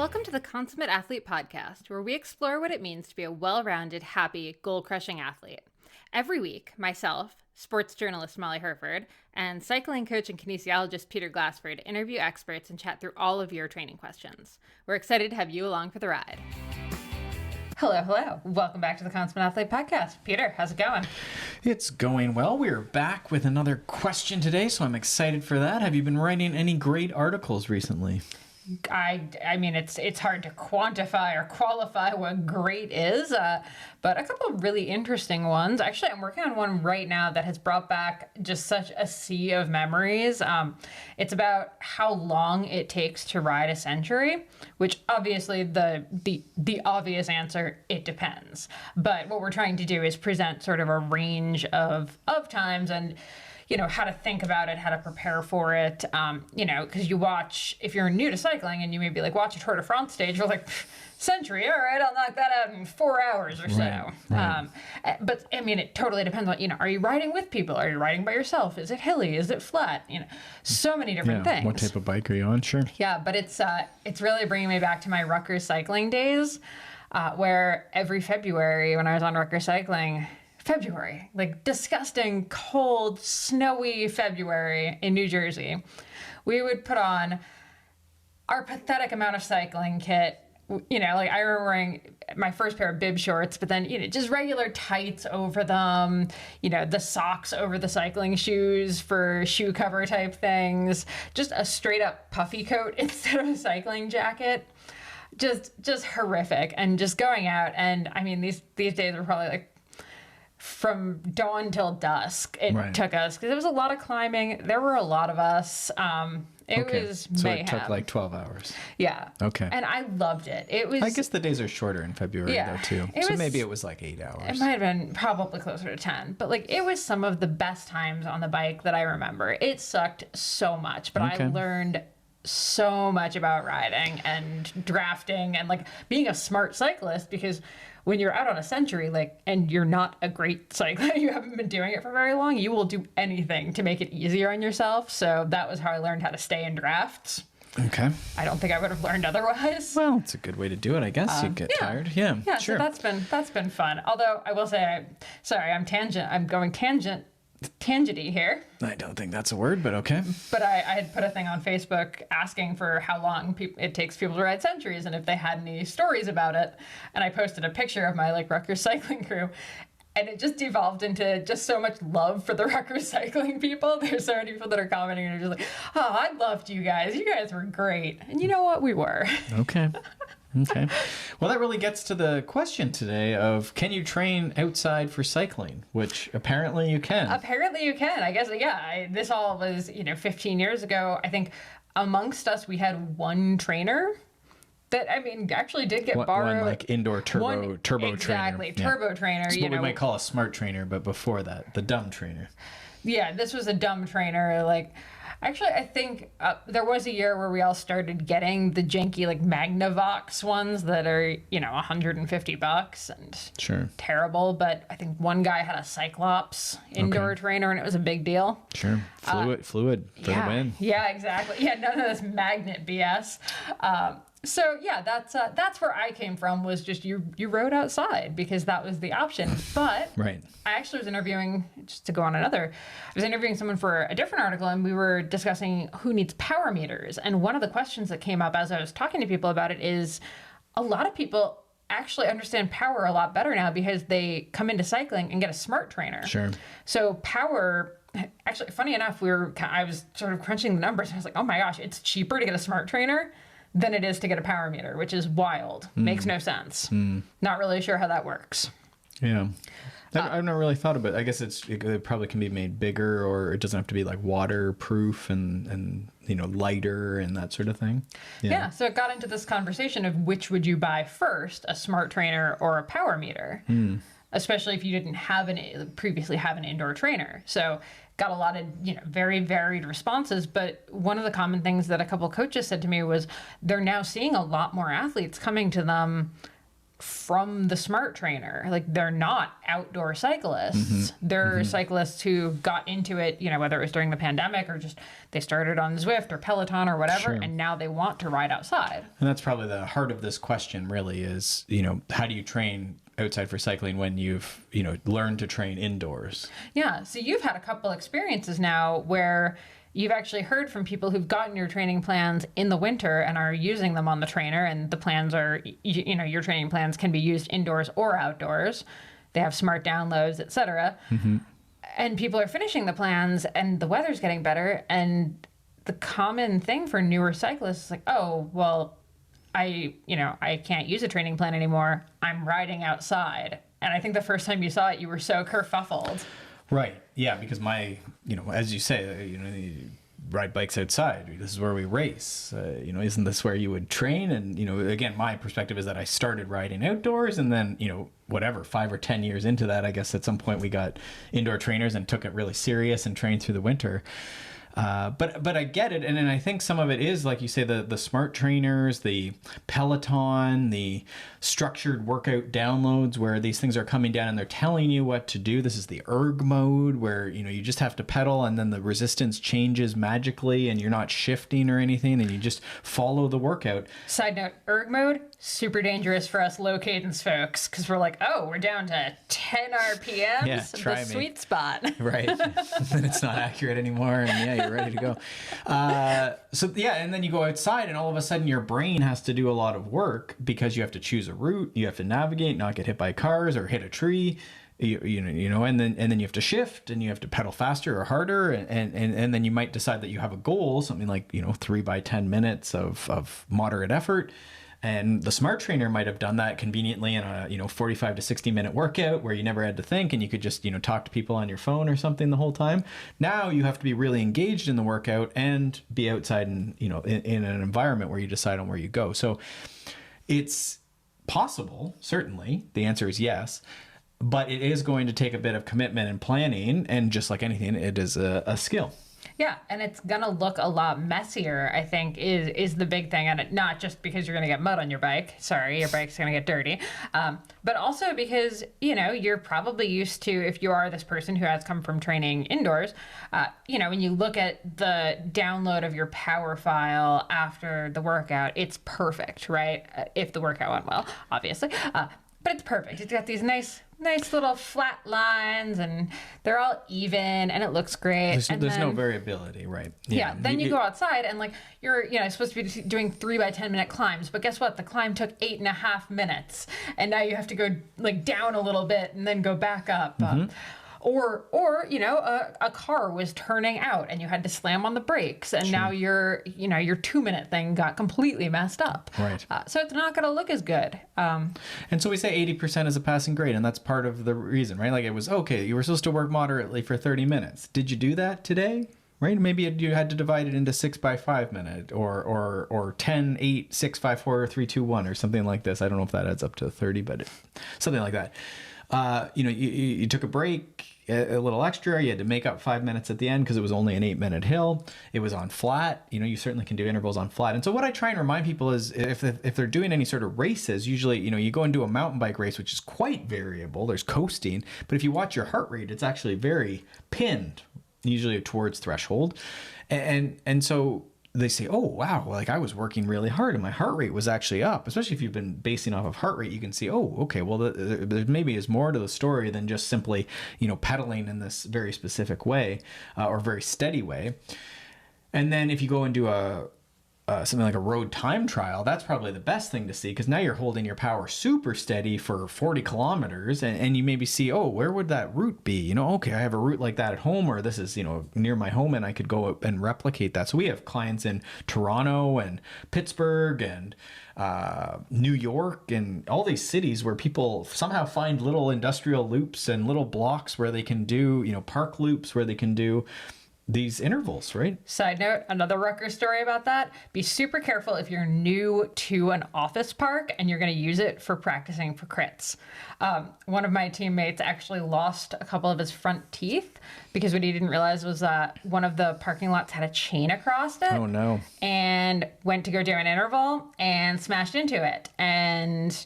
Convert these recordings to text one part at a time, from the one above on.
Welcome to the Consummate Athlete podcast, where we explore what it means to be a well-rounded, happy, goal-crushing athlete. Every week, myself, sports journalist Molly Herford, and cycling coach and kinesiologist Peter Glassford interview experts and chat through all of your training questions. We're excited to have you along for the ride. Hello. Welcome back to the Consummate Athlete podcast. Peter, how's it going? It's going well. We're back with another question today, so I'm excited for that. Have you been writing any great articles recently? I mean, it's hard to quantify or qualify what great is, but a couple of really interesting ones. Actually, I'm working on one right now that has brought back just such a sea of memories. It's about how long it takes to ride a century, which obviously the obvious answer, it depends. But what we're trying to do is present sort of a range of times and how to think about it, how to prepare for it, because you watch, if you're new to cycling and you maybe watch a Tour de France stage, you're like, century, all right, I'll knock that out in 4 hours or so. Right. But I mean, it totally depends on, are you riding with people? Are you riding by yourself? Is it hilly? Is it flat? So many different things. What type of bike are you on? Sure. Yeah, but it's really bringing me back to my Rutgers cycling days, where every February when I was on Rutgers cycling, disgusting, cold, snowy February in New Jersey, we would put on our pathetic amount of cycling kit. I remember wearing my first pair of bib shorts, but then, just regular tights over them, the socks over the cycling shoes for shoe cover type things, just a straight up puffy coat instead of a cycling jacket. Just horrific. And just going out. And I mean, these days are probably from dawn till dusk it took us, because it was a lot of climbing. There were a lot of us. It was mayhem. So it took 12 hours. Yeah. Okay. And I loved it. I guess the days are shorter in February though too. Maybe it was 8 hours. It might have been probably closer to 10. But it was some of the best times on the bike that I remember. It sucked so much, but I learned so much about riding and drafting and being a smart cyclist, because when you're out on a century, and you're not a great cyclist, you haven't been doing it for very long, you will do anything to make it easier on yourself. So that was how I learned how to stay in drafts. Okay. I don't think I would have learned otherwise. Well, it's a good way to do it, I guess. You get tired. Yeah, sure. So that's been fun. Although I will say, I'm going tangenty here. I don't think that's a word, but okay. But I had put a thing on Facebook asking for how long it takes people to ride centuries and if they had any stories about it. And I posted a picture of my Rutgers cycling crew. And it just devolved into just so much love for the Rutgers cycling people. There's so many people that are commenting and are just oh, I loved you guys. You guys were great. And you know what? We were. Okay. Well, that really gets to the question today of, can you train outside for cycling? Which apparently you can. I guess, this all was, 15 years ago. I think amongst us, we had one trainer that, actually did get borrowed. One indoor turbo trainer. Exactly, turbo trainer. It's what we might call a smart trainer, but before that, the dumb trainer. Yeah, this was a dumb trainer. Actually, I think there was a year where we all started getting the janky Magnavox ones that are, $150 and terrible. But I think one guy had a Cyclops indoor trainer and it was a big deal. Sure. Fluid for the win. Yeah, exactly. Yeah, none of this magnet BS. So yeah, that's where I came from, was just you rode outside because that was the option. But I actually was interviewing, just to go on another, I was interviewing someone for a different article and we were discussing who needs power meters. And one of the questions that came up as I was talking to people about it is, a lot of people actually understand power a lot better now because they come into cycling and get a smart trainer. Sure. So power, actually, funny enough, I was sort of crunching the numbers and I was like, oh my gosh, it's cheaper to get a smart trainer than it is to get a power meter, which is wild. Makes no sense. Not really sure how that works. Yeah. I've not really thought about it. I guess it probably can be made bigger, or it doesn't have to be waterproof and lighter and that sort of thing. Yeah. So it got into this conversation of which would you buy first, a smart trainer or a power meter, especially if you didn't previously have an indoor trainer. So got a lot of very varied responses, but one of the common things that a couple of coaches said to me was they're now seeing a lot more athletes coming to them from the smart trainer. Like, they're not outdoor cyclists. They're cyclists who got into it, whether it was during the pandemic or just they started on Zwift or Peloton or whatever, and now they want to ride outside. And that's probably the heart of this question, really, is, how do you train outside for cycling when you've, learned to train indoors? Yeah. So you've had a couple experiences now where you've actually heard from people who've gotten your training plans in the winter and are using them on the trainer, and the plans are, your training plans can be used indoors or outdoors. They have smart downloads, etc. And people are finishing the plans and the weather's getting better. And the common thing for newer cyclists is like, oh, well, I can't use a training plan anymore. I'm riding outside. And I think the first time you saw it, you were so kerfuffled. Right. Yeah, because as you say, you ride bikes outside. This is where we race. Isn't this where you would train? And, again, my perspective is that I started riding outdoors, and then, 5 or 10 years into that, I guess at some point we got indoor trainers and took it really serious and trained through the winter. But I get it, and I think some of it is, like you say, the smart trainers, the Peloton, the structured workout downloads where these things are coming down and they're telling you what to do. This is the erg mode where, you just have to pedal and then the resistance changes magically and you're not shifting or anything and you just follow the workout. Side note, erg mode, super dangerous for us low cadence folks because we're like, oh, we're down to 10 RPMs, yeah, try the me. sweet spot. Right. Then it's not accurate anymore and you're ready to go. And then you go outside and all of a sudden your brain has to do a lot of work because you have to choose a route, you have to navigate, not get hit by cars or hit a tree, and then you have to shift and you have to pedal faster or harder, and then you might decide that you have a goal, something like 3 by 10 minutes of moderate effort. And the smart trainer might have done that conveniently in a 45 to 60 minute workout where you never had to think and you could just talk to people on your phone or something the whole time. Now you have to be really engaged in the workout and be outside in an environment where you decide on where you go. So it's possible, certainly. The answer is yes. But it is going to take a bit of commitment and planning, and just like anything, it is a skill. Yeah, and it's going to look a lot messier, I think, is the big thing. And not just because you're going to get mud on your bike. Sorry, your bike's going to get dirty. But also because, you're probably used to, if you are this person who has come from training indoors, when you look at the download of your power file after the workout, it's perfect, right? If the workout went well, obviously. But it's perfect. It's got these nice little flat lines, and they're all even, and it looks great. There's no variability, right? Yeah. Then you go outside, and you're supposed to be doing 3 by 10 minute climbs, but guess what? The climb took 8.5 minutes, and now you have to go down a little bit and then go back up. Or a car was turning out and you had to slam on the brakes, and now your 2-minute thing got completely messed up. Right. So it's not going to look as good. And so we say 80% is a passing grade, and that's part of the reason, right? Like, it was okay. You were supposed to work moderately for 30 minutes. Did you do that today? Right? Maybe you had to divide it into 6 by 5 minute or 10, 8, 6, 5, 4, 3, 2, 1 or something like this. I don't know if that adds up to 30, but something like that. You took a break, a little extra. You had to make up 5 minutes at the end because it was only an 8-minute hill. It was on flat. You certainly can do intervals on flat. And so what I try and remind people is if they're doing any sort of races, usually, you go and do a mountain bike race, which is quite variable. There's coasting. But if you watch your heart rate, it's actually very pinned, usually towards threshold. And so they say, oh, wow, like I was working really hard and my heart rate was actually up. Especially if you've been basing off of heart rate, you can see, oh, okay, well, there maybe is more to the story than just simply, pedaling in this very specific way or very steady way. And then if you go and do something like a road time trial, that's probably the best thing to see, because now you're holding your power super steady for 40 kilometers and you maybe see, oh, where would that route be? Okay, I have a route like that at home, or this is, near my home and I could go and replicate that. So we have clients in Toronto and Pittsburgh and New York and all these cities where people somehow find little industrial loops and little blocks where they can do, park loops where they can do these intervals, right? Side note, another Rutgers story about that. Be super careful if you're new to an office park and you're going to use it for practicing for crits. One of my teammates actually lost a couple of his front teeth because what he didn't realize was that one of the parking lots had a chain across it. Oh, no. And went to go do an interval and smashed into it. And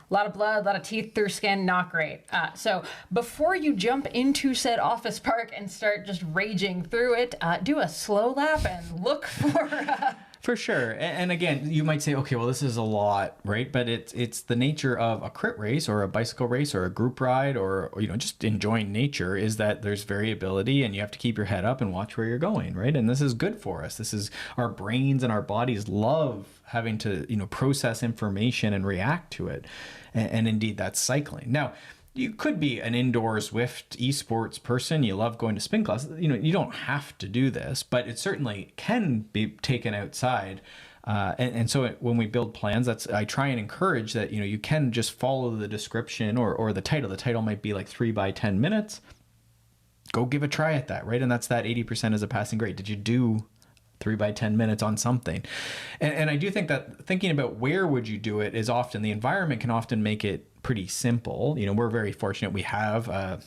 A lot of blood, a lot of teeth through skin, not great. So before you jump into said office park and start just raging through it, do a slow lap and look for... For sure. And again, you might say, okay, well, this is a lot, right? But it's the nature of a crit race or a bicycle race or a group ride or just enjoying nature is that there's variability and you have to keep your head up and watch where you're going, right? And this is good for us. This is our brains and our bodies love having to, process information and react to it. And indeed, that's cycling. Now, you could be an indoor Zwift esports person. You love going to spin class. You don't have to do this, but it certainly can be taken outside. And so when we build plans, I try and encourage that, you can just follow the description or the title. The title might be like 3 by 10 minutes. Go give a try at that, right? And that's that 80% is a passing grade. Did you do 3 by 10 minutes on something? And I do think that thinking about where would you do it is often, the environment can often make it pretty simple. We're very fortunate. We have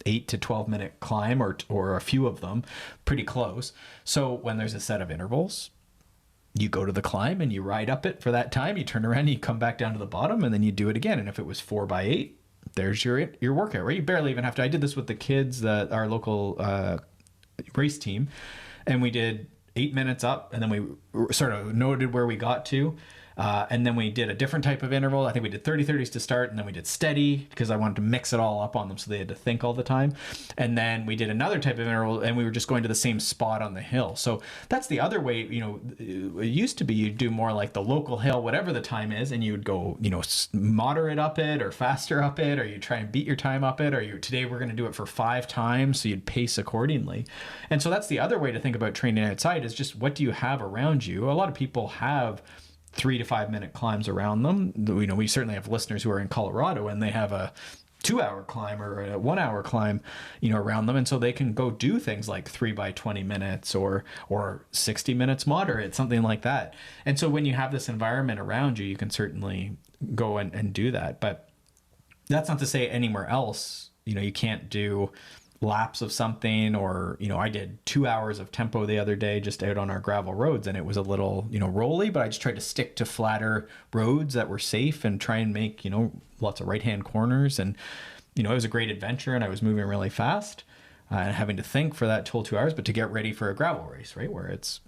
8 to 12 minute climb or a few of them pretty close. So when there's a set of intervals, you go to the climb and you ride up it for that time. You turn around and you come back down to the bottom and then you do it again. And if it was 4 by 8, there's your workout, right? You barely even have to. I did this with the kids, our local race team, and we did 8 minutes up, and then we sort of noted where we got to. And then we did a different type of interval. I think we did 30-30s to start, and then we did steady because I wanted to mix it all up on them so they had to think all the time. And then we did another type of interval, and we were just going to the same spot on the hill. So that's the other way, it used to be you'd do more like the local hill, whatever the time is, and you would go, moderate up it or faster up it, or you try and beat your time up it, or today we're going to do it for 5 times, so you'd pace accordingly. And so that's the other way to think about training outside is just what do you have around you? A lot of people have 3 to 5 minute climbs around them. We certainly have listeners who are in Colorado and they have a 2-hour climb or a 1-hour climb, around them. And so they can go do things like 3 by 20 minutes or 60 minutes moderate, something like that. And so when you have this environment around you, you can certainly go and do that. But that's not to say anywhere else, you can't do laps of something, or I did 2 hours of tempo the other day just out on our gravel roads, and it was a little rolly, but I just tried to stick to flatter roads that were safe and try and make lots of right hand corners, and it was a great adventure, and I was moving really fast and having to think for that whole 2 hours, but to get ready for a gravel race, right, where it's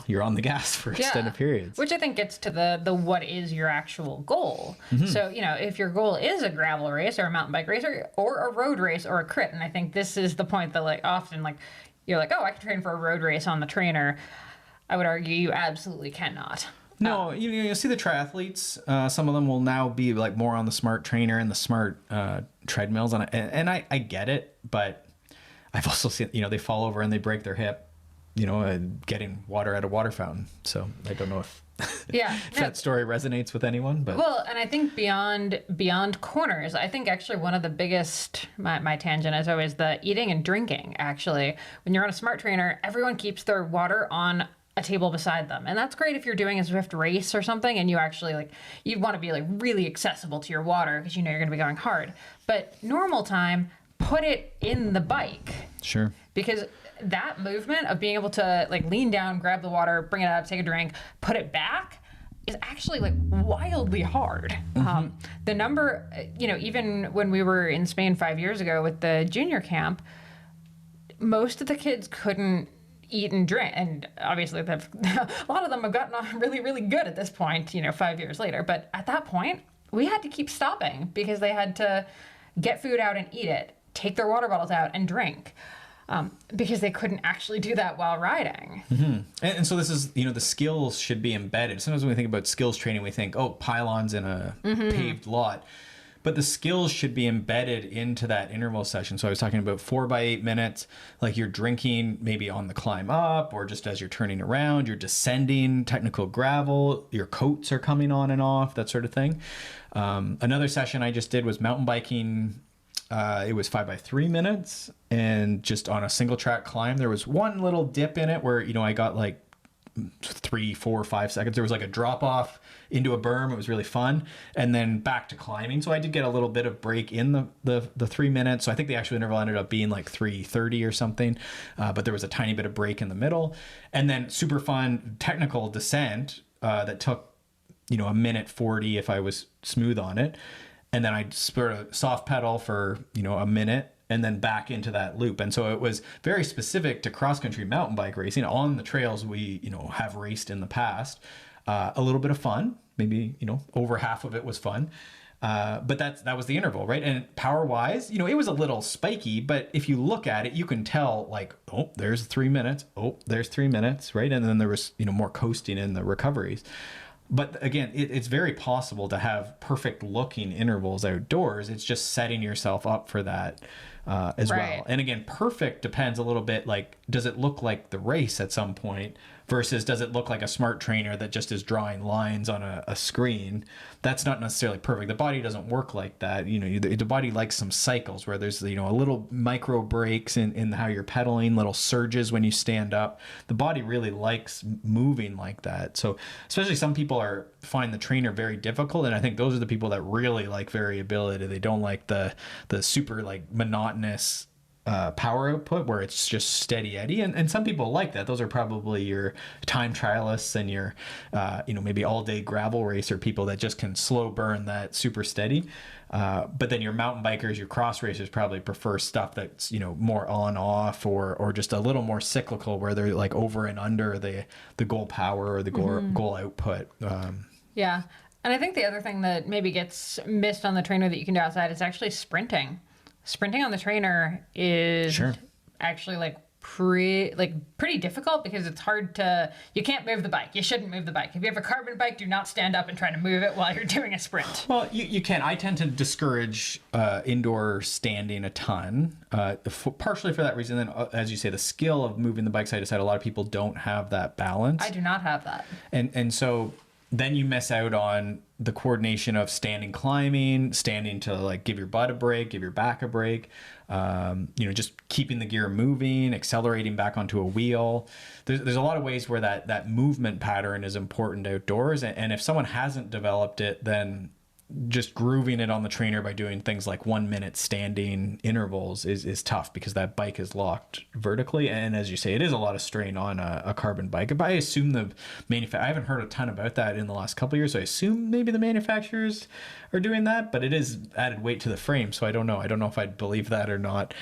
you're on the gas for extended periods. Which I think gets to the what is your actual goal. Mm-hmm. So, if your goal is a gravel race or a mountain bike race or a road race or a crit, and I think this is the point that often you're like, oh, I can train for a road race on the trainer. I would argue you absolutely cannot. No, you see the triathletes, some of them will now be more on the smart trainer and the smart treadmills. And I get it, but I've also seen, they fall over and they break their hip. Getting water at a water fountain. So I don't know if that story resonates with anyone, but and I think beyond corners, I think actually one of the biggest, my tangent is always the eating and drinking. Actually, when you're on a smart trainer, everyone keeps their water on a table beside them, and that's great if you're doing a Zwift race or something, and you actually you want to be really accessible to your water because you're going to be going hard. But normal time, put it in the bike. Sure. Because that movement of being able to lean down, grab the water, bring it up, take a drink, put it back is actually wildly hard. Mm-hmm. The number, even when we were in Spain 5 years ago with the junior camp, most of the kids couldn't eat and drink. And obviously a lot of them have gotten really, really good at this point, 5 years later. But at that point, we had to keep stopping because they had to get food out and eat it, take their water bottles out and drink. Because they couldn't actually do that while riding. Mm-hmm. And so this is, the skills should be embedded. Sometimes when we think about skills training, we think, pylons in a paved lot. But the skills should be embedded into that interval session. So I was talking about 4 by 8 minutes, you're drinking maybe on the climb up or just as you're turning around, you're descending technical gravel, your coats are coming on and off, that sort of thing. Another session I just did was mountain biking. It was 5 by 3 minutes, and just on a single track climb, there was one little dip in it where, I got 3, 4, 5 seconds. There was a drop off into a berm. It was really fun. And then back to climbing. So I did get a little bit of break in the 3 minutes. So I think the actual interval ended up being 3:30 or something. But there was a tiny bit of break in the middle, and then super fun technical descent, that took a minute 40 if I was smooth on it. And then I'd sort of soft pedal for, a minute and then back into that loop. And so it was very specific to cross-country mountain bike racing. On the trails we, have raced in the past. A little bit of fun, maybe, over half of it was fun. But that was the interval, right? And power-wise, it was a little spiky, but if you look at it, you can tell like, oh, there's 3 minutes. Oh, there's 3 minutes, right? And then there was, more coasting in the recoveries. But again, it's very possible to have perfect looking intervals outdoors. It's just setting yourself up for that as well. And again, perfect depends a little bit, like, does it look like the race at some point versus does it look like a smart trainer that just is drawing lines on a screen? That's not necessarily perfect. The body doesn't work like that. The body likes some cycles where there's, a little micro breaks in how you're pedaling, little surges when you stand up. The body really likes moving like that. So especially some people find the trainer very difficult. And I think those are the people that really like variability. They don't like the super like monotonous power output where it's just steady Eddie, and some people like that. Those are probably your time trialists and your maybe all day gravel racer people that just can slow burn that super steady. But then your mountain bikers, your cross racers probably prefer stuff that's more on off or just a little more cyclical where they're like over and under the goal power or the goal output. Yeah. And I think the other thing that maybe gets missed on the trainer that you can do outside is actually sprinting. Sprinting on the trainer is actually pretty difficult because it's hard you can't move the bike. You shouldn't move the bike. If you have a carbon bike, do not stand up and try to move it while you're doing a sprint. Well, you can. I tend to discourage indoor standing a ton, partially for that reason. Then, as you say, the skill of moving the bike side to side, a lot of people don't have that balance. I do not have that. And so then you miss out on the coordination of standing climbing, standing to like give your butt a break, give your back a break, just keeping the gear moving, accelerating back onto a wheel. There's a lot of ways where that movement pattern is important outdoors. And if someone hasn't developed it, then just grooving it on the trainer by doing things like 1 minute standing intervals is tough because that bike is locked vertically. And as you say, it is a lot of strain on a carbon bike. But I assume I haven't heard a ton about that in the last couple of years. So I assume maybe the manufacturers are doing that, but it is added weight to the frame. So I don't know. I don't know if I'd believe that or not.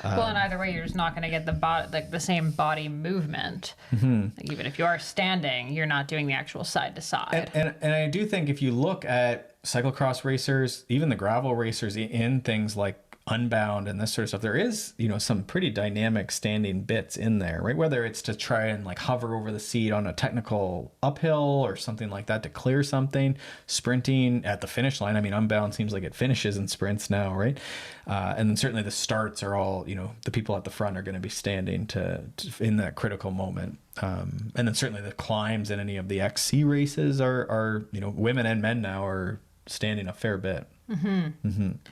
Well, and either way, you're just not going to get the same body movement. Like, even if you are standing, you're not doing the actual side to side. And I do think if you look at cyclocross racers, even the gravel racers in things like Unbound and this sort of stuff, there is, some pretty dynamic standing bits in there, right? Whether it's to try and like hover over the seat on a technical uphill or something like that to clear something, sprinting at the finish line. I mean, Unbound seems like it finishes in sprints now, right? And then certainly the starts are all, the people at the front are going to be standing to in that critical moment. And then certainly the climbs in any of the XC races are women and men now are standing a fair bit.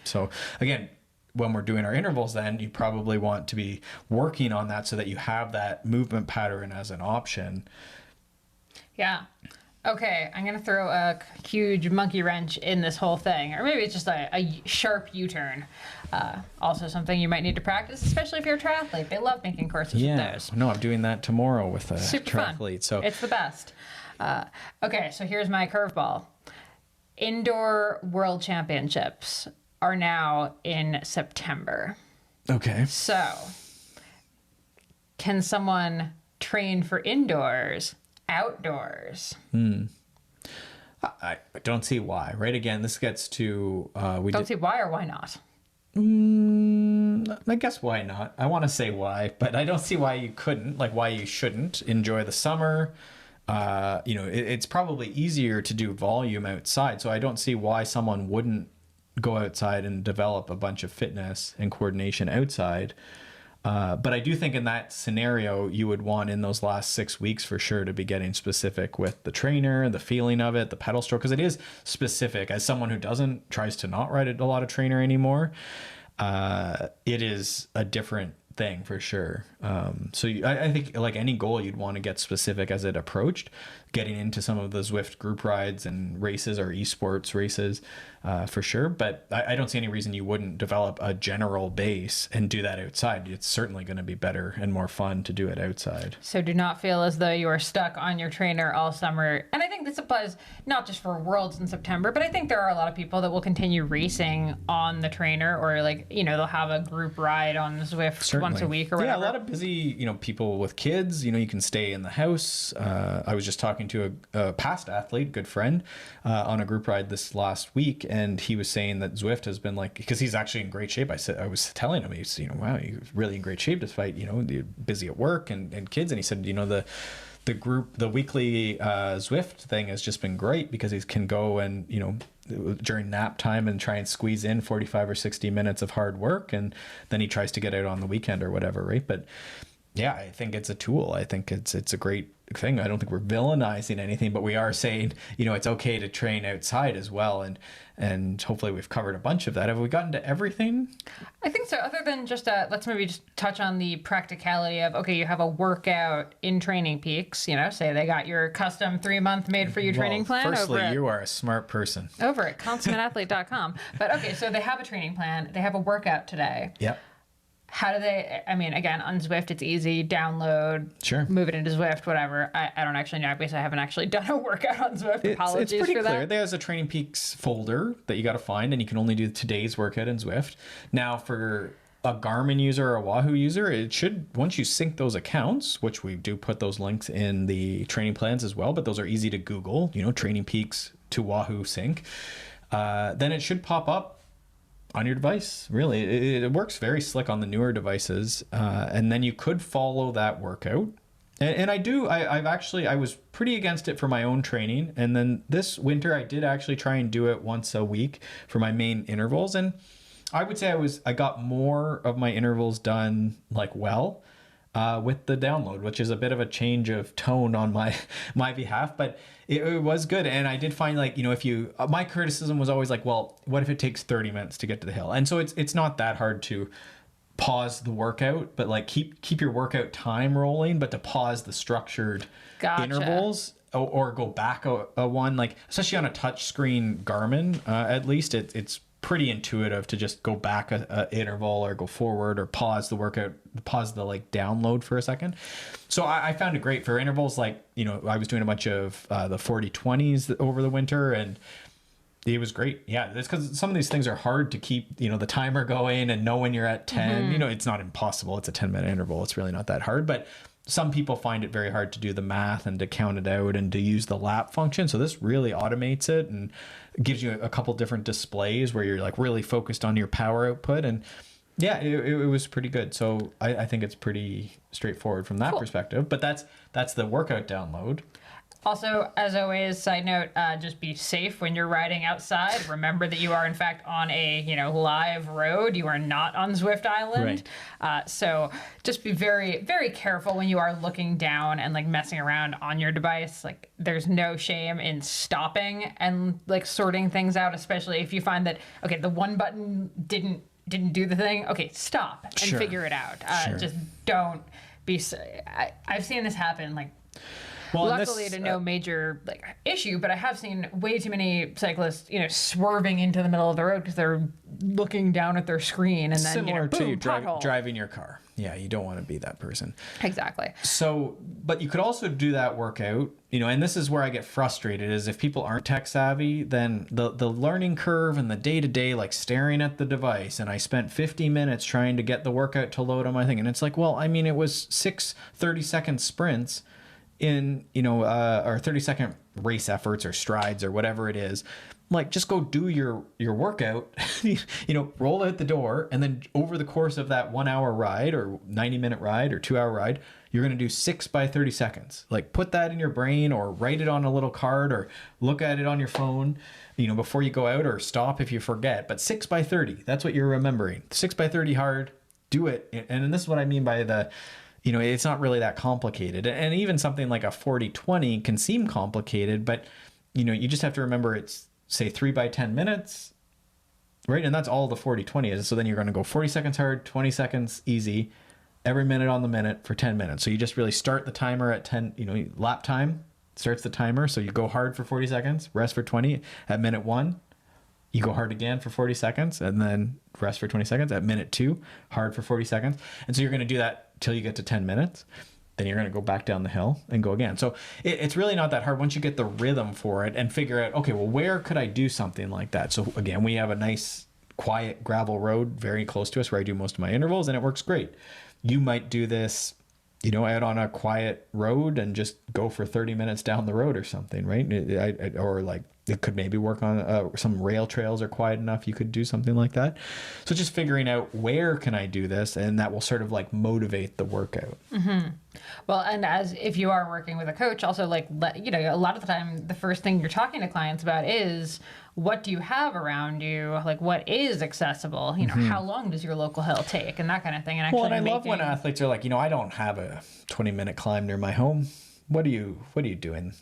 So again, when we're doing our intervals, then you probably want to be working on that so that you have that movement pattern as an option. Yeah. Okay, I'm going to throw a huge monkey wrench in this whole thing, or maybe it's just a sharp U-turn. Also something you might need to practice, especially if you're a triathlete. They love making courses with those. No, I'm doing that tomorrow with a Super triathlete. Fun. So it's the best. Okay, so here's my curveball. Indoor World Championships are now in September. Okay. So, can someone train for indoors outdoors? I don't see why, right? Again, this gets to... see why or why not? I guess why not? I want to say why, but I don't see why you couldn't, like why you shouldn't enjoy the summer. It's probably easier to do volume outside, so I don't see why someone wouldn't go outside and develop a bunch of fitness and coordination outside. But I do think in that scenario, you would want in those last 6 weeks for sure to be getting specific with the trainer, the feeling of it, the pedal stroke, because it is specific. As someone who tries to not ride a lot of trainer anymore, it is a different thing for sure. I think like any goal, you'd want to get specific as it approached. getting into some of the Zwift group rides and races or esports races for sure. But I don't see any reason you wouldn't develop a general base and do that outside. It's certainly going to be better and more fun to do it outside. So do not feel as though you are stuck on your trainer all summer. And I think this applies not just for Worlds in September, but I think there are a lot of people that will continue racing on the trainer, or like, you know, they'll have a group ride on Zwift Certainly. once a week or whatever. Yeah, a lot of busy, you know, people with kids, you know, you can stay in the house. I was just talking to a past athlete, good friend, on a group ride this last week, and he was saying that Zwift has been like, because he's actually in great shape. I was telling him, he's, you know, wow, you're really in great shape despite, you know, busy at work and kids. And he said, you know, the weekly Zwift thing has just been great because he can go and, you know, during nap time and try and squeeze in 45 or 60 minutes of hard work, and then he tries to get out on the weekend or whatever, right? But yeah, I think it's a tool. I think it's a great thing. I don't think we're villainizing anything, but we are saying, you know, it's okay to train outside as well, and hopefully we've covered a bunch of that. Have we gotten to everything? I think so. Other than just let's maybe just touch on the practicality of, okay, you have a workout in Training Peaks, you know, say they got your custom 3-month made for you training plan. Firstly, you are a smart person. Over at consummateathlete.com. But okay, so they have a training plan. They have a workout today. Yep. How do they, I mean, again, on Zwift, it's easy, download, sure, move it into Zwift, whatever. I don't actually know, because I haven't actually done a workout on Zwift. Apologies it's pretty for clear. that. There's a Training Peaks folder that you got to find, and you can only do today's workout in Zwift. Now, for a Garmin user or a Wahoo user, it should, once you sync those accounts, which we do put those links in the training plans as well, but those are easy to Google, you know, Training Peaks to Wahoo sync, then it should pop up on your device. Really, it works very slick on the newer devices, and then you could follow that workout. And I was pretty against it for my own training, and then this winter I did actually try and do it once a week for my main intervals, and I would say I got more of my intervals done with the download, which is a bit of a change of tone on my behalf, but it was good. And I did find, like, you know, my criticism was always like, well, what if it takes 30 minutes to get to the hill? And so it's not that hard to pause the workout, but like keep your workout time rolling, but to pause the structured intervals or go back a one, like, especially on a touch screen Garmin, at least it's pretty intuitive to just go back a interval or go forward or pause the workout, pause the like download for a second. So I found it great for intervals. Like, you know, I was doing a bunch of the 40-20s over the winter, and it was great. Yeah, it's because some of these things are hard to keep, you know, the timer going and know when you're at 10. Mm-hmm. You know, it's not impossible. It's a 10-minute interval. It's really not that hard, but some people find it very hard to do the math and to count it out and to use the lap function. So this really automates it and gives you a couple different displays where you're like really focused on your power output. And yeah, it was pretty good. So I think it's pretty straightforward from that perspective, but that's the workout download. Also, as always, side note, just be safe when you're riding outside. Remember that you are, in fact, on a, you know, live road. You are not on Zwift Island. Right. So just be very, very careful when you are looking down and, like, messing around on your device. Like, there's no shame in stopping and, like, sorting things out, especially if you find that, okay, the one button didn't do the thing. Okay, stop and figure it out. Just don't be... I've seen this happen, like... Well, luckily to no major like issue, but I have seen way too many cyclists, you know, swerving into the middle of the road because they're looking down at their screen, and then similar boom, to you driving your car. Yeah, you don't want to be that person. Exactly. So, but you could also do that workout, you know, and this is where I get frustrated is if people aren't tech savvy, then the learning curve and the day-to-day, like staring at the device, and I spent 50 minutes trying to get the workout to load on my thing, and it's like, well, I mean, it was 6 30-second sprints in, you know, or 30-second race efforts or strides or whatever it is. Like, just go do your workout, you know, roll out the door, and then over the course of that 1 hour ride or 90-minute ride or 2 hour ride, you're going to do 6 by 30 seconds. Like, put that in your brain or write it on a little card or look at it on your phone, you know, before you go out, or stop if you forget. But 6 by 30, that's what you're remembering. 6 by 30 hard, do it. And this is what I mean by the, you know, it's not really that complicated. And even something like a 40-20 can seem complicated, but, you know, you just have to remember it's, say, 3 by 10 minutes, right? And that's all the 40-20 is. So then you're going to go 40 seconds hard, 20 seconds easy, every minute on the minute for 10 minutes. So you just really start the timer at 10, you know, lap time, starts the timer. So you go hard for 40 seconds, rest for 20. At minute 1, you go hard again for 40 seconds and then rest for 20 seconds. At minute 2, hard for 40 seconds. And so you're going to do that till you get to 10 minutes. Then you're going to go back down the hill and go again. So it's really not that hard once you get the rhythm for it and figure out, okay, well, where could I do something like that? So again, we have a nice quiet gravel road very close to us where I do most of my intervals, and it works great. You might do this, out on a quiet road and just go for 30 minutes down the road or something, right? Or like it could maybe work on some rail trails are quiet enough. You could do something like that. So just figuring out where can I do this, and that will sort of like motivate the workout. Mm-hmm. Well, and if you are working with a coach, also like, a lot of the time, the first thing you're talking to clients about is what do you have around you? Like what is accessible? How long does your local hill take and that kind of thing. And actually I love when athletes are like, I don't have a 20-minute climb near my home. What are you doing?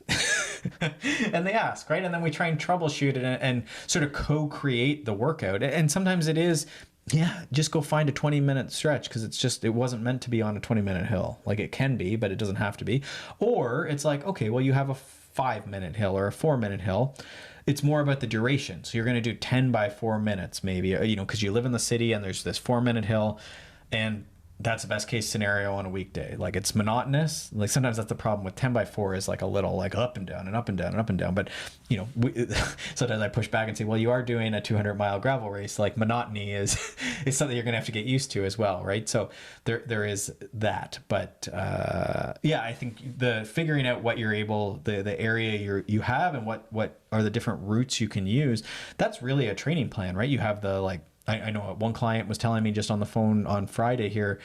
And they ask, right? And then we try and troubleshoot it and sort of co-create the workout. And sometimes it is, just go find a 20-minute stretch because it wasn't meant to be on a 20-minute hill. Like it can be, but it doesn't have to be. Or it's like, okay, well, you have a 5-minute hill or a 4-minute hill. It's more about the duration. So you're going to do 10 by 4 minutes maybe, because you live in the city and there's this 4-minute hill, and that's the best case scenario on a weekday. Like it's monotonous. Like sometimes that's the problem with 10 by 4 is like a little like up and down and up and down and up and down. But sometimes I push back and say, well, you are doing a 200-mile gravel race. Like monotony is something you're going to have to get used to as well. Right. So there is that. But I think the figuring out what you're able, the area you have and what are the different routes you can use, that's really a training plan, right? You have the like, I know one client was telling me just on the phone on Friday here,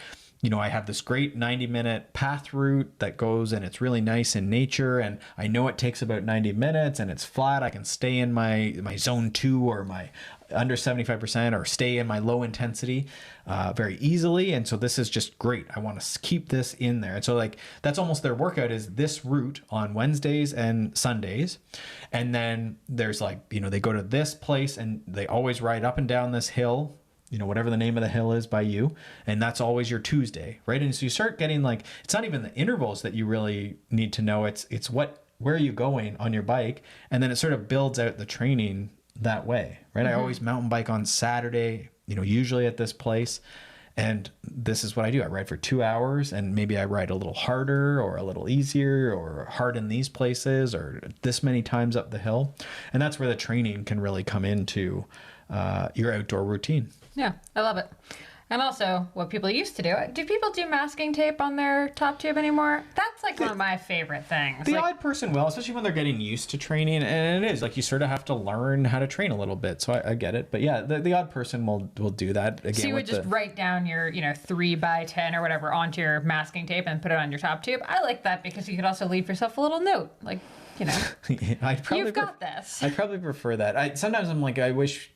I have this great 90-minute path route that goes and it's really nice in nature. And I know it takes about 90 minutes and it's flat. I can stay in my zone 2 or my under 75% or stay in my low intensity very easily. And so this is just great. I want to keep this in there. And so like, that's almost their workout is this route on Wednesdays and Sundays. And then there's like, they go to this place and they always ride up and down this hill, whatever the name of the hill is by you. And that's always your Tuesday, right? And so you start getting like, it's not even the intervals that you really need to know. It's where are you going on your bike? And then it sort of builds out the training that way, right? Mm-hmm. I always mountain bike on Saturday, usually at this place. And this is what I do. I ride for 2 hours and maybe I ride a little harder or a little easier or hard in these places or this many times up the hill. And that's where the training can really come into your outdoor routine. Yeah, I love it. And also, what people used to do people do masking tape on their top tube anymore? That's like one of my favorite things. The odd person will, especially when they're getting used to training. And it is like you sort of have to learn how to train a little bit. So I get it. But yeah, the odd person will do that. Again, so you would just write down your 3 by 10 or whatever onto your masking tape and put it on your top tube. I like that because you could also leave yourself a little note. Like, you've got this. I probably prefer that. Sometimes I'm like, I wish...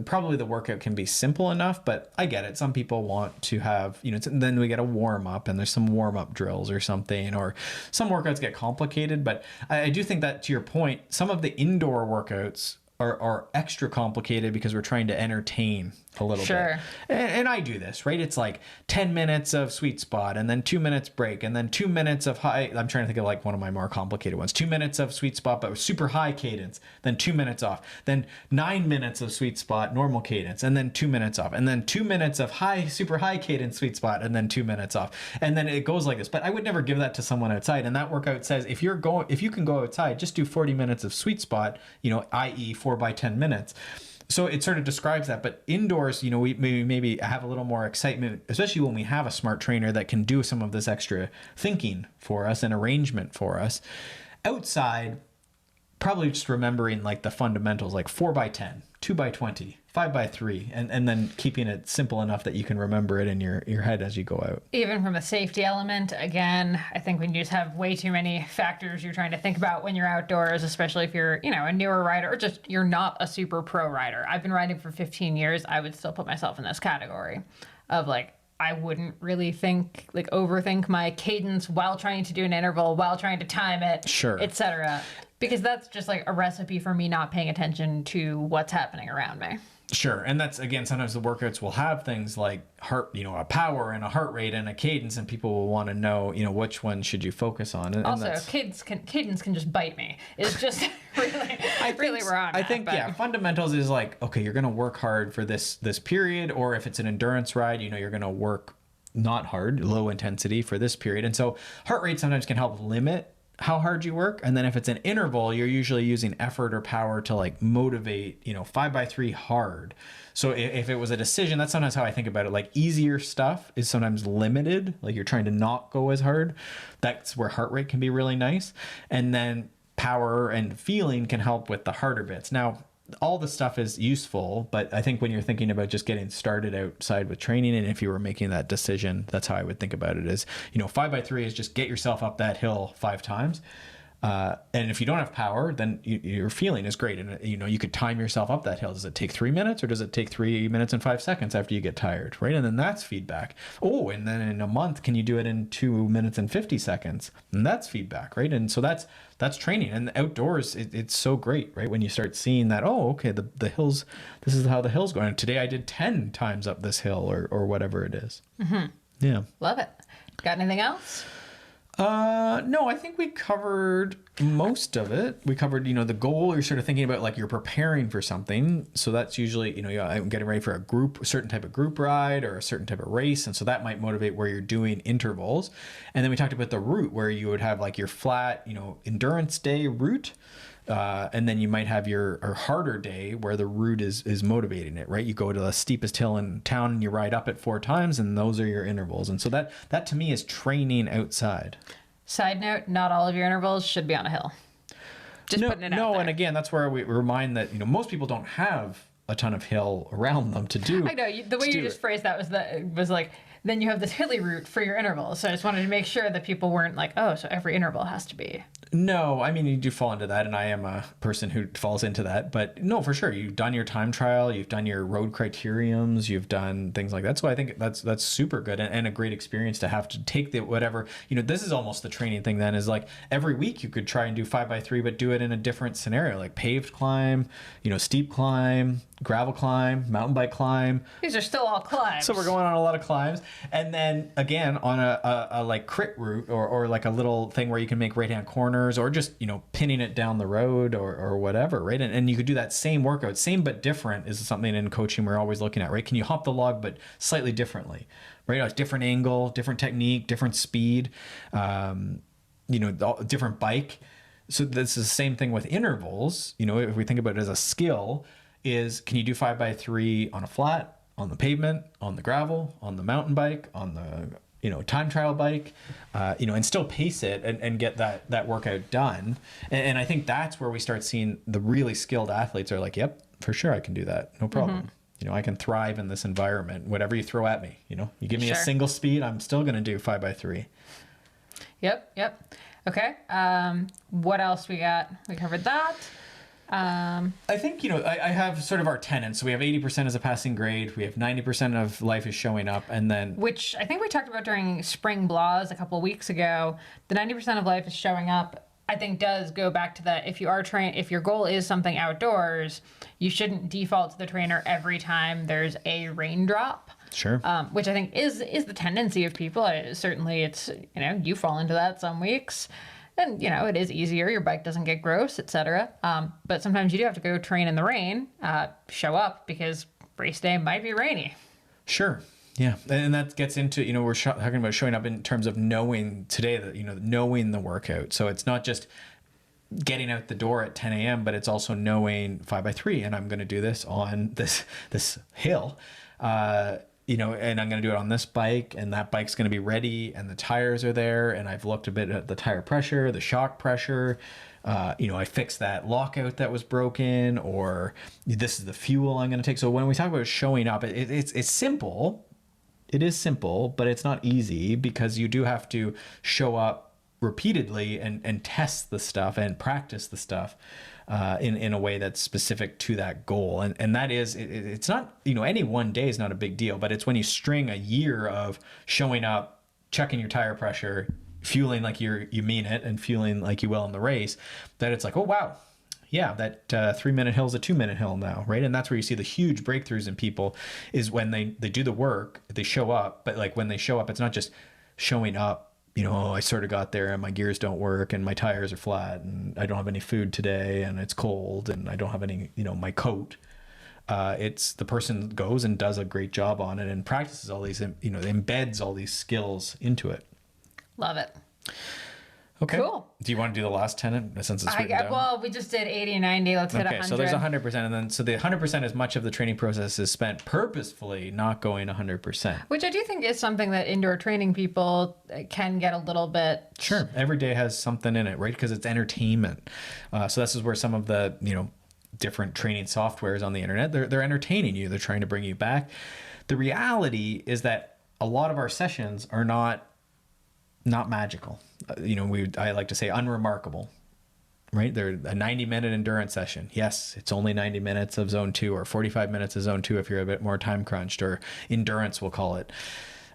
probably the workout can be simple enough, but I get it. Some people want to have, then we get a warm up and there's some warm up drills or something, or some workouts get complicated. But I do think that to your point, some of the indoor workouts are extra complicated because we're trying to entertain a little bit. And I do this, right? It's like 10 minutes of sweet spot and then 2 minutes break and then 2 minutes of high. I'm trying to think of like one of my more complicated ones. 2 minutes of sweet spot, but super high cadence, then 2 minutes off, then 9 minutes of sweet spot, normal cadence, and then 2 minutes off, and then 2 minutes of super high cadence sweet spot, and then 2 minutes off. And then it goes like this. But I would never give that to someone outside. And that workout says, if you can go outside, just do 40 minutes of sweet spot, i.e. 4 by 10 minutes. So it sort of describes that. But indoors, we maybe have a little more excitement, especially when we have a smart trainer that can do some of this extra thinking for us and arrangement for us. Outside, probably just remembering like the fundamentals, like 4 by 10, 2 by 20, 5 by 3, and then keeping it simple enough that you can remember it in your head as you go out. Even from a safety element, again, I think when you just have way too many factors you're trying to think about when you're outdoors, especially if you're, a newer rider or just you're not a super pro rider. I've been riding for 15 years. I would still put myself in this category of like, I wouldn't really overthink my cadence while trying to do an interval, while trying to time it, etc. Because that's just like a recipe for me not paying attention to what's happening around me. Sure. And that's, again, sometimes the workouts will have things like heart, a power and a heart rate and a cadence, and people will want to know, which one should you focus on. And Also, cadence can just bite me. It's just really where I'm I at, think, but... yeah, fundamentals is like, okay, you're going to work hard for this period, or if it's an endurance ride, you're going to work not hard, low intensity for this period. And so heart rate sometimes can help limit how hard you work. And then if it's an interval, you're usually using effort or power to like motivate, 5x3 hard. So if it was a decision, that's sometimes how I think about it. Like easier stuff is sometimes limited. Like you're trying to not go as hard. That's where heart rate can be really nice. And then power and feeling can help with the harder bits. Now, all the stuff is useful, but I think when you're thinking about just getting started outside with training, and if you were making that decision, that's how I would think about it is, 5x3 is just get yourself up that hill 5 times. And if you don't have power, then your feeling is great. And, you could time yourself up that hill. Does it take 3 minutes or does it take 3 minutes and 5 seconds after you get tired? Right. And then that's feedback. Oh, and then in a month, can you do it in 2 minutes and 50 seconds? And that's feedback. Right. And so that's training. And outdoors, it's so great. Right. When you start seeing that, oh, okay, the hills, this is how the hill's going. Today I did 10 times up this hill or whatever it is. Mm-hmm. Yeah. Love it. Got anything else? No, I think we covered most of it. We covered, the goal. You're sort of thinking about like you're preparing for something. So that's usually, I'm getting ready for a certain type of group ride or a certain type of race. And so that might motivate where you're doing intervals. And then we talked about the route where you would have like your flat, endurance day route. And then you might have your harder day where the route is motivating it, right? You go to the steepest hill in town and you ride up it 4 times, and those are your intervals. And so that to me is training outside. Side note, not all of your intervals should be on a hill. Just putting it out there. And again, that's where we remind that, most people don't have a ton of hill around them to do. I know, the way you just phrased that was like, then you have this hilly route for your intervals. So I just wanted to make sure that people weren't like, oh, so every interval has to be. No, I mean, you do fall into that, and I am a person who falls into that. But no, for sure, you've done your time trial, you've done your road criteriums, you've done things like that. So I think that's super good and a great experience to have to take the whatever. This is almost the training thing then is like every week you could try and do 5x3, but do it in a different scenario, like paved climb, steep climb, gravel climb, mountain bike climb. These are still all climbs. So we're going on a lot of climbs. And then again, on a like crit route or like a little thing where you can make right-hand corners or just, pinning it down the road or whatever, right? And you could do that same workout, same but different is something in coaching we're always looking at, right? Can you hop the log but slightly differently, right? A different angle, different technique, different speed, different bike. So this is the same thing with intervals. If we think about it as a skill, is can you do 5x3 on a flat, on the pavement, on the gravel, on the mountain bike, on the time trial bike, and still pace it and get that workout done. And I think that's where we start seeing the really skilled athletes are like, yep, for sure I can do that, no problem. Mm-hmm. I can thrive in this environment, whatever you throw at me. You give me a single speed, I'm still going to do 5x3. Yep. Okay. What else we got? We covered that. I think, I have sort of our tenets. So we have 80% as a passing grade. We have 90% of life is showing up. And then, which I think we talked about during spring blahs a couple of weeks ago, the 90% of life is showing up, I think does go back to that. If your goal is something outdoors, you shouldn't default to the trainer every time there's a raindrop. Sure. Which I think is the tendency of people. Certainly it's, you fall into that some weeks. And, it is easier. Your bike doesn't get gross, etc. But sometimes you do have to go train in the rain, show up because race day might be rainy. Sure. Yeah. And that gets into, we're talking about showing up in terms of knowing today that, knowing the workout. So it's not just getting out the door at 10 a.m., but it's also knowing 5x3 and I'm going to do this on this hill. And I'm going to do it on this bike and that bike's going to be ready and the tires are there. And I've looked a bit at the tire pressure, the shock pressure. I fixed that lockout that was broken, or this is the fuel I'm going to take. So when we talk about showing up, it's simple. It is simple, but it's not easy because you do have to show up repeatedly and test the stuff and practice the stuff. In a way that's specific to that goal. And that is, it's not, any one day is not a big deal, but it's when you string a year of showing up, checking your tire pressure, fueling like you mean it and fueling like you will in the race, that it's like, oh, wow, yeah, that 3-minute hill is a 2-minute hill now, right? And that's where you see the huge breakthroughs in people is when they do the work, they show up, but like when they show up, it's not just showing up, you know, oh, I sort of got there and my gears don't work and my tires are flat and I don't have any food today and it's cold and I don't have any, you know, my coat. It's the person goes and does a great job on it and practices all these, you know, embeds all these skills into it. Love it. Okay. Cool. Do you want to do the last 10 since it's written down? Well, we just did 80, 90. Let's hit 100. So there's 100%. And then, so the 100% as much of the training process is spent purposefully not going 100%. Which I do think is something that indoor training people can get a little bit. Sure. Every day has something in it, right? Because it's entertainment. So this is where some of the, you know, different training softwares on the internet, they're entertaining you. They're trying to bring you back. The reality is that a lot of our sessions are not magical. You know, I like to say unremarkable, right? They're a 90-minute endurance session. Yes, it's only 90 minutes of zone 2 or 45 minutes of zone 2 if you're a bit more time crunched, or endurance we'll call it.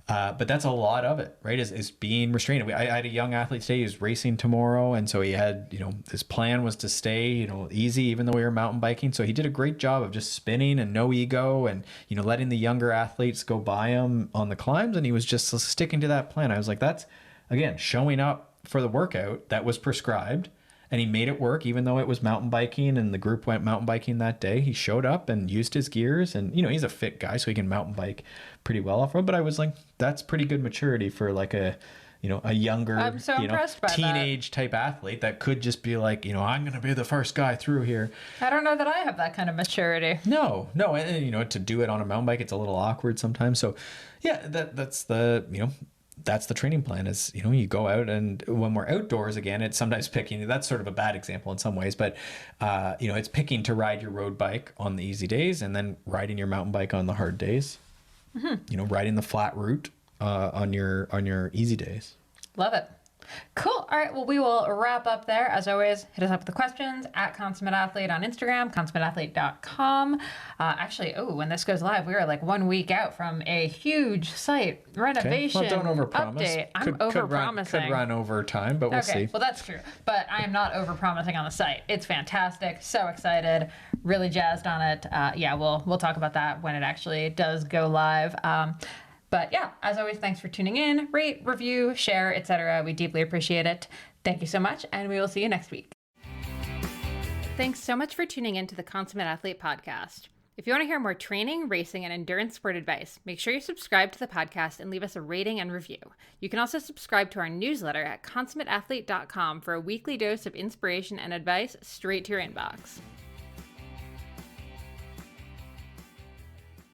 But that's a lot of it, right? Is being restrained. I had a young athlete today who's racing tomorrow. And so he had, you know, his plan was to stay, you know, easy, even though we were mountain biking. So he did a great job of just spinning and no ego and, you know, letting the younger athletes go by him on the climbs. And he was just sticking to that plan. I was like, that's, again, showing up for the workout that was prescribed. And he made it work, even though it was mountain biking and the group went mountain biking that day. He showed up and used his gears, and, you know, he's a fit guy, so he can mountain bike pretty well off-road. But I was like, that's pretty good maturity for like a, you know, a younger, I'm so you know, impressed by teenage type athlete that could just be like, you know, I'm going to be the first guy through here. I don't know that I have that kind of maturity. No. And, you know, to do it on a mountain bike, it's a little awkward sometimes. So yeah, that's the, you know, that's the training plan is, you know, you go out, and when we're outdoors again, it's sometimes picking, that's sort of a bad example in some ways, but, you know, it's picking to ride your road bike on the easy days and then riding your mountain bike on the hard days, you know, riding the flat route, on your easy days. Love it. Cool. All right. Well, we will wrap up there. As always, hit us up with the questions at Consummate Athlete on Instagram, consummateathlete.com. Actually, when this goes live, we are like 1 week out from a huge site renovation Well, don't overpromise. update. I'm overpromising. Could run over time, but we'll see. Well, that's true. But I am not overpromising on the site. It's fantastic. So excited. Really jazzed on it. Yeah, we'll talk about that when it actually does go live. But yeah, as always, thanks for tuning in. Rate, review, share, etc. We deeply appreciate it. Thank you so much, and we will see you next week. Thanks so much for tuning in to the Consummate Athlete podcast. If you want to hear more training, racing, and endurance sport advice, make sure you subscribe to the podcast and leave us a rating and review. You can also subscribe to our newsletter at consummateathlete.com for a weekly dose of inspiration and advice straight to your inbox.